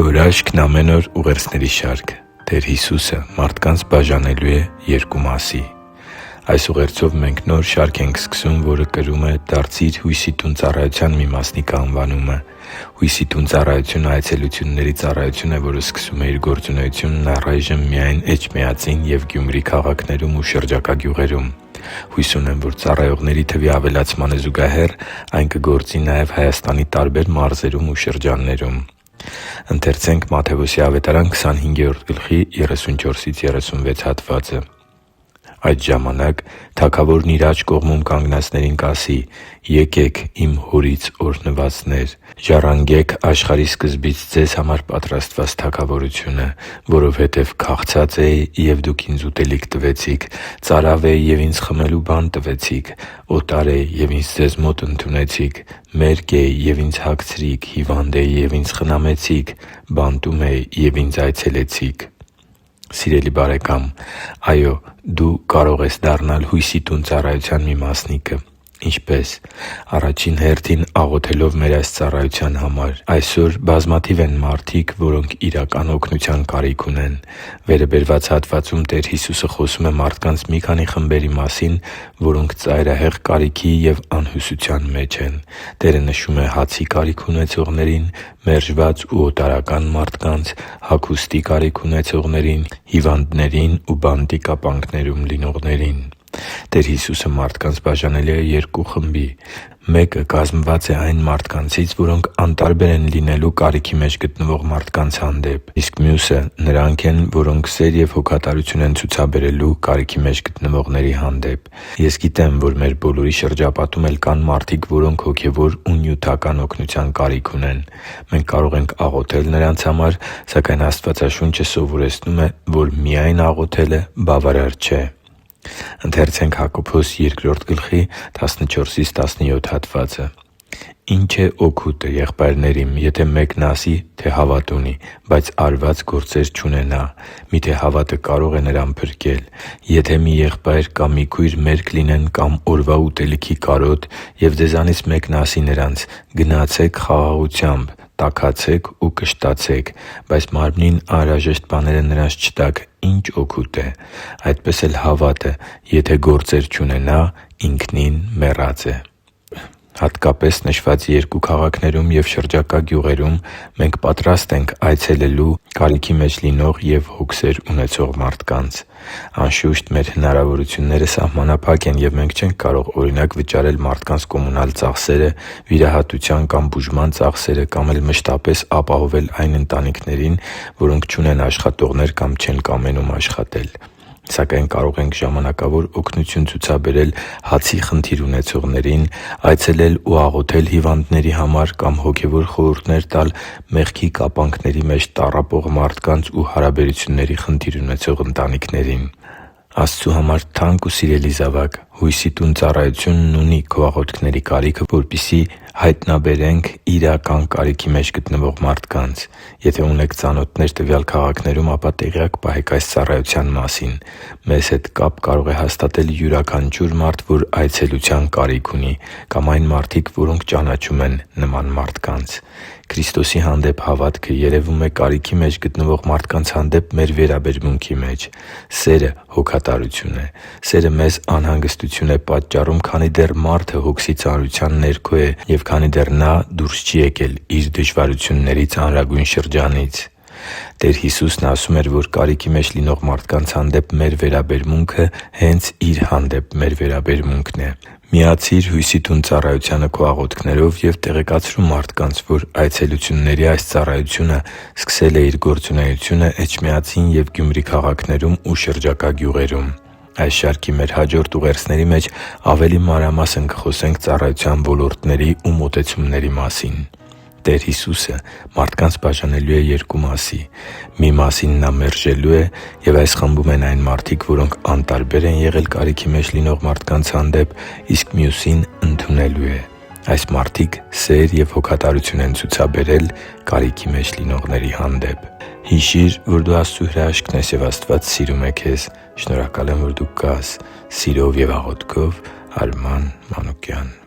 Քո հրաշքն ամեն օր ուղերձների շարք։ Տեր Հիսուսը մարդկանց բաժանելու է երկու մասի։ Այս ուղերձով մենք նոր շարք ենք սկսում, որը կրում է «Դարձի՛ր հույսի տուն» ծառայության մի մասնիկ անվանումը։ Հույսի տուն ծառայությունը այցելությունների ծառայություն է, որը սկսում է իր գործունեությունն առայժմ միայն Էջմիածին և Գյումրի քաղաքներում ու շրջակա գյուղերում։ Հույս ունեմ, որ ծառայողների թվի ավելացմանը զուգահեռ այն կգործի նաև Հայաստանի տարբեր մարզերում ու շրջաններում։ Այդ ժամանակ թագավորն իր աջ կողմում կանգնածներին կասի. «Եկե՛ք, իմ Հորից օրհնվածներ, ժառանգե՛ք աշխարհի սկզբից ձեզ համար պատրաստված թագավորությունը, որովհետև քաղցած էի, և դուք ինձ ուտելիք տվեցիք, ծարավ էի, և ինձ խմելու բան տվեցիք, օտար էի, և ինձ ձեզ մոտ ընդունեցիք, մերկ էի, և ինձ հագցրիք, հիվանդ էի, և ինձ խնամեցիք, բանտում էի, և ինձ այցելեցիք»։ Սիրելի՛ բարեկամ, այո, դու կարող ես դառնալ Հույսի տուն ծառայության մի մասնիկը։ Ինչպե՞ս։ Առաջին հերթին աղոթելով մեր այս ծառայության համար։ Այսօր բազմաթիվ են մարդիկ, որոնք իրական օգնության կարիք ունեն։ Վերը բերված հատվածում Տեր Հիսուսը խոսում է մարդկանց մի քանի խմբերի մասին, որոնք ծայրահեղ կարիքի և անհուսության մեջ են։ Տերը նշում է հացի կարիք ունեցողներին, մերժված ու օտարական մարդկանց, հագուստի կարիք ունեցողներին, հիվանդներին ու բանտի կապանքներում լինողներին։ Տեր Հիսուսը մարդկանց բաժանել է երկու խմբի։ Մեկը կազմված է այն մարդկանցից, որոնք անտարբեր են լինելու կարիքի մեջ գտնվող մարդկանց հանդեպ, իսկ մյուսը նրանք են, որոնք սեր և հոգատարություն են ցուցաբերելու կարիքի մեջ գտնվողների հանդեպ։ Ես գիտեմ, որ մեր բոլորի շրջապատում էլ կան մարդիկ, որոնք հոգևոր ու նյութական օգնության կարիք ունեն։ Մենք կարող ենք աղոթել նրանց համար, սակայն Աստվածաշունչը սովորեցնում է, որ միայն աղոթելը բավարար չէ։ «Ի՞նչ է օգուտը, եղբայրնե՛րիմ, եթե մեկն ասի, թե հավատ ունի, բայց արված գործեր չունենա. միթե հավատը կարո՞ղ է նրան փրկել։ Եթե մի եղբայր կամ մի քույր մերկ լինեն կամ օրվա ուտելիքի կարոտ, և ձեզանից մեկն ասի նրանց. «Գնացե՛ք խաղաղությամբ, տաքացե՛ք ու կշտացե՛ք», բայց մարմնին անհրաժեշտ բաները նրանց չտաք, ի՞նչ օգուտ է։ Այդպես էլ հավատը, եթե գործեր չունենա, ինքնին մեռած է» (Հակոբոս 2․14-17)։ Հատկապես նշված երկու քաղաքներում և շրջակա գյուղերում մենք պատրաստ ենք այցելելու կարիքի մեջ լինող և հոգսեր ունեցող մարդկանց։ Անշուշտ, մեր հնարավորությունները սահմանափակ են, և մենք չենք կարող, օրինակ, վճարել մարդկանց կոմունալ ծախսերը, վիրահատության կամ բուժման ծախսերը կամ էլ մշտապես ապահովել այն ընտանիքներին, որոնք չունեն աշխատողներ կամ չեն կամենում աշխատել։ Սակայն կարող ենք ժամանակավոր օգնություն ցուցաբերել հացի խնդիր ունեցողներին, այցելել ու աղոթել հիվանդների համար կամ հոգևոր խորհուրդներ տալ մեղքի կապանքների մեջ տառապող մարդկանց ու հարաբերությունների խնդիր ունեցող ընտանիքներին։ Աստծու համար թանկ ու սիրելի՛ զավակ, Հույսի տուն ծառայությունն ունի քո աղոթքների կարիքը, որպեսզի հայտնաբերենք իրական կարիքի մեջ գտնվող մարդկանց։ Եթե ունեք ծանոթներ տվյալ քաղաքներում, ապա տեղյակ պահեք այս ծառայության մասին։ Մեզ հետ կապ կարող է հաստատել յուրաքանչյուր մարդ, որ այցելության կարիք ունի, կամ այն մարդիկ, որոնք ճանաչում են նման մարդկանց։ Քրիստոսի հանդեպ հավատքը երևում է կարիքի մեջ գտնվող մարդկանց հանդեպ մեր վերաբերմունքի մեջ։ Սերը հոգատարություն է։ Սերը մեզ անհանգստություն է պատճառում, քանի դեռ մարդը հոգսի ծանրության ներքո է և քանի դեռ նա դուրս չի եկել իր դժվարությունների ծանրագույն շրջանից։ Տեր Հիսուսն ասում էր, որ կարիքի մեջ լինող մարդկանց հանդեպ մեր վերաբերմունքը հենց Իր հանդեպ մեր վերաբերմունքն է։ Միացի՛ր Հույսի տուն ծառայությանը քո աղոթքներով և տեղեկացրու մարդկանց, որ այցելությունների այս ծառայությունը սկսել է իր գործունեությունը Էջմիածին և Գյումրի քաղաքներում ու շրջակա գյուղերում։ Այս շարքի մեր հաջորդ ուղերձների մեջ ավելի մանրամասն կխոսենք ծառայության ոլորտների ու մոտեցումների մասին։ Տեր Հիսուսը մարդկանց բաժանելու է երկու մասի։ Մի մասին Նա մերժելու է, և այս խմբում են այն մարդիկ, որոնք անտարբեր են եղել կարիքի մեջ լինող մարդկանց հանդեպ, իսկ մյուսին ընդունելու է։ Այս մարդիկ սեր և հոգատարություն են ցուցաբերել կարիքի մեջ լինողների հանդեպ։ Հիշի՛ր, որ դու Աստծո հրաշքն ես, և Աստված սիրում է քեզ։ Շնորհակալ եմ, որ դու կա՛ս։ Սիրով և աղոթքով, Արման Մանուկյան։